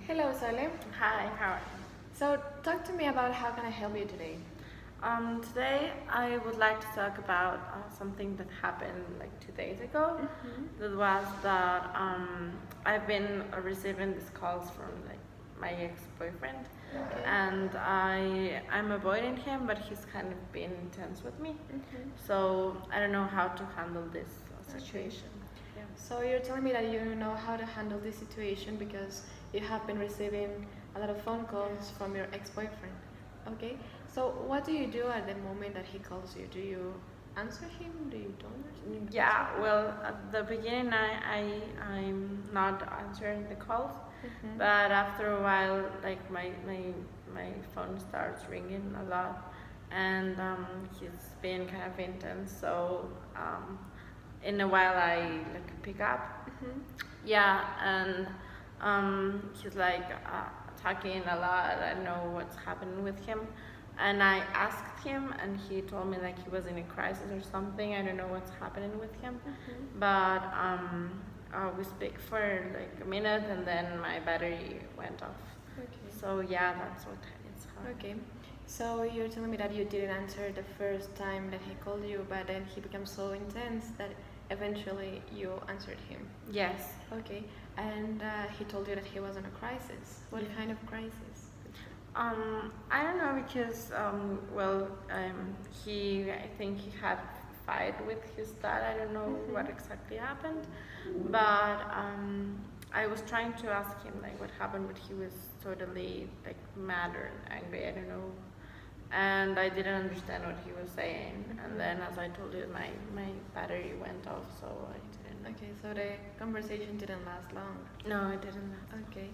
Hello, Sole. Hi, how are So, talk to me about how can I help you today? you? Today I would like to talk about something that happened like 2 days ago. That was that I've been receiving these calls from like my ex-boyfriend, Okay. and I'm avoiding him, but he's kind of being intense with me. So I don't know how to handle this situation. Yeah. So, you're telling me that you don't know how to handle this situation because you have been receiving a lot of phone calls from your ex-boyfriend. Okay. So, what do you do at the moment that he calls you? Do you answer him? Do you don't answer? Yeah, well, at the beginning, I'm not answering the calls, Mhm. but after a while, like my phone starts ringing a lot, and he's being kind of intense. So in a while, I like pick up. Mhm. Yeah, and he's like talking a lot. I don't know what's happening with him. And I asked him, and he told me like he was in a crisis or something. I don't know what's happening with him. But we speak for like a minute, and then my battery went off. Okay. So yeah, that's what it's happening. Okay. So you're telling me that you didn't answer the first time that he called you, but then he becomes so intense that eventually you answered him. Yes. Okay. And he told you that he was in a crisis. What Yeah. kind of crisis? I don't know because I think he had a fight with his dad. I don't know what exactly happened, but I was trying to ask him like what happened, but he was totally like mad or angry. I don't know, and I didn't understand what he was saying. And then, as I told you, my battery went off, so I didn't. Okay, so the conversation didn't last long. No, it didn't. Okay.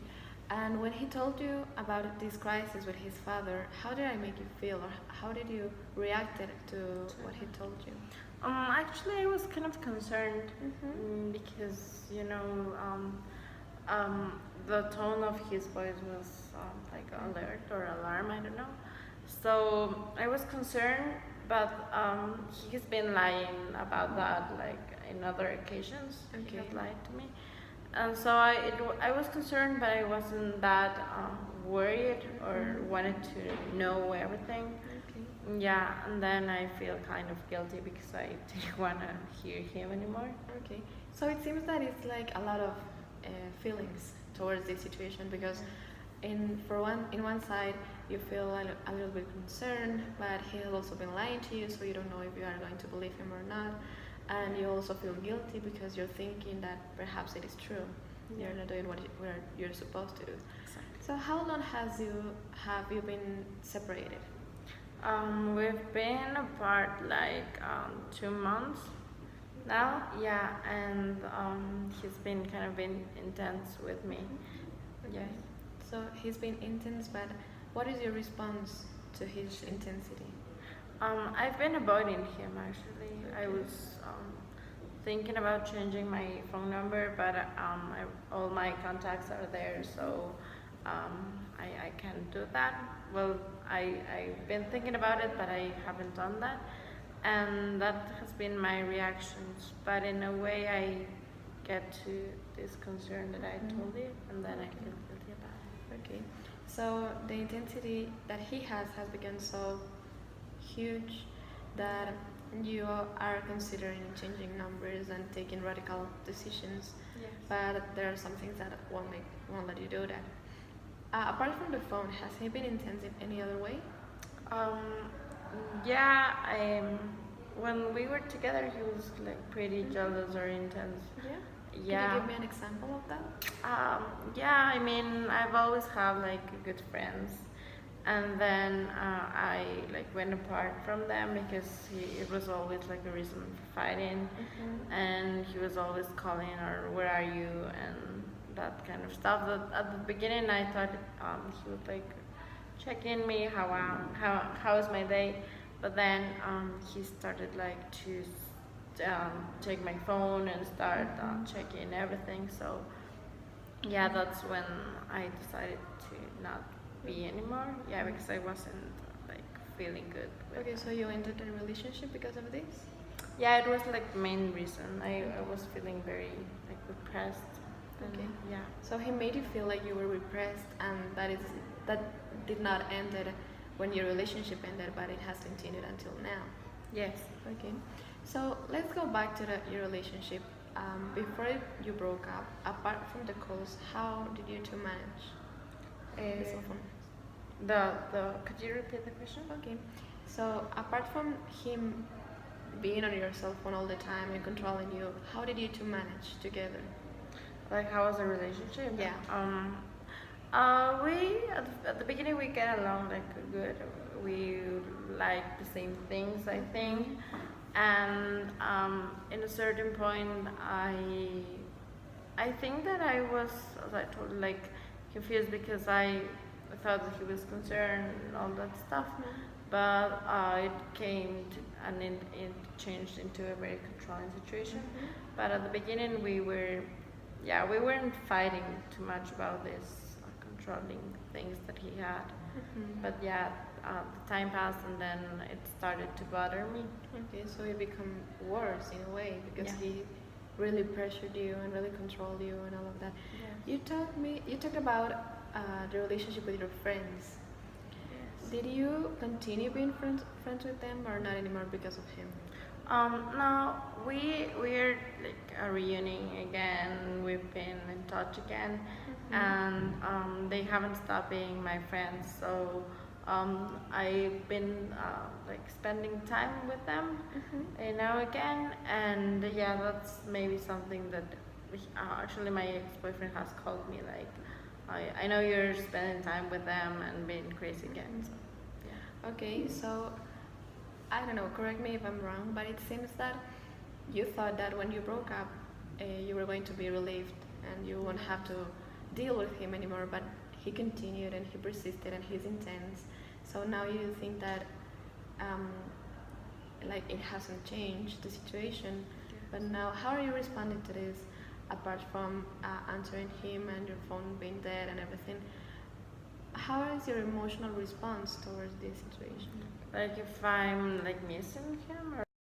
And when he told you about this crisis with his father, how did I make you feel, or how did you react to what he told you? Actually, I was kind of concerned because the tone of his voice was like alert or alarm. I don't know. So I was concerned, but he's been lying about that like in other occasions. He has Okay. lied to me, and so I was concerned, but I wasn't that worried or wanted to know everything. Okay. Yeah, and then I feel kind of guilty because I didn't want to hear him anymore. Okay. So it seems that it's like a lot of feelings towards this situation because in one side you feel a little bit concerned, but he has also been lying to you, so you don't know if you are going to believe him or not, and you also feel guilty because you're thinking that perhaps it is true. You're not doing what you're supposed to do. Exactly. So how long have you been separated? We've been apart like 2 months now. Yeah, and he's been kind of been intense with me. Yes. So he's been intense, but what is your response to his intensity? I've been avoiding him actually. I was thinking about changing my phone number, but all my contacts are there, so I can't do that. Well, I've been thinking about it, but I haven't done that, and that has been my reactions. But in a way, I get to this concern that I told you, and then I feel guilty about it. Okay, so the intensity that he has become so huge that you are considering changing numbers and taking radical decisions, Yes. but there are some things that won't let you do that. Apart from the phone, has he been intense in any other way? Um, yeah, when we were together, he was like pretty jealous or intense. Yeah. Yeah. Can you give me an example of that? Yeah, I mean, I've always had like good friends, and then I like went apart from them because it was always like a reason for fighting, and he was always calling or where are you and that kind of stuff. That at the beginning I thought he would like check in me how is my day, but then he started like to take my phone and start checking everything. So yeah, that's when I decided to not be anymore. Yeah, because I wasn't like feeling good with Okay, him. so you ended the relationship because of this? Yeah, it was like the main reason. I was feeling very like depressed And Okay. yeah. So he made you feel like you were repressed, and that did not end it when your relationship ended, but it has continued until now. Yes. Okay. So let's go back to your relationship. Before you broke up, apart from the calls, how did you two manage the cell Uh, phone? the could you repeat the question? Okay. So apart from him being on your cell phone all the time and controlling you, how did you two manage together? Like how was the relationship? Yeah. We at the beginning we get along like good. We like the same things, I think, and in a certain point, I think that I was, as I told, like confused because I thought that he was concerned and all that stuff, but it came to, and it changed into a very controlling situation. But at the beginning, we weren't fighting too much about this controlling things that he had. But yeah, the time passed and then it started to bother me. Okay, so it became worse in a way because Yeah. he really pressured you and really controlled you and all of that. Yes. You talked about the relationship with your friends. Yes. Did you continue being friends with them or not anymore because of him? No, we're like reuniting again. We've been in touch again, and they haven't stopped being my friends. So I've been like spending time with them now again, and yeah, that's maybe something that actually my ex-boyfriend has called me like, I know you're spending time with them and being crazy again. So yeah. Okay, so I don't know, correct me if I'm wrong, but it seems that you thought that when you broke up, you were going to be relieved and you won't have to deal with him anymore, but he continued and he persisted and he's intense. So now you think that like it hasn't changed the situation, but now how are you responding to this apart from answering him and your phone being dead and everything? How is your emotional response towards this situation? Like if I'm like missing him or